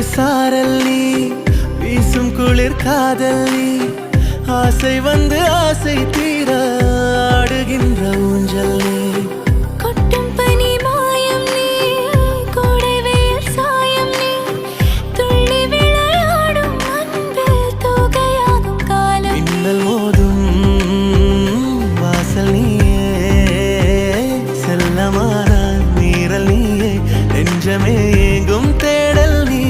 சாரல் நீ, வீசும் குளிர் காதல் நீ, ஆசை வந்து ஆசை தீர ஆடுகின்ற ஊஞ்சல் நீ. கொட்டும் பனி மாயம் நீ, கோடை வெயில் சாயம் நீ, துள்ளி விளையாடும் அன்பில் தொகையாகும் காலம். மின்னல் மோதும் வாசல் நீயே, செல்லமான நீரல் நீயே, நெஞ்சமே ஏங்கும் தேடல் நீ.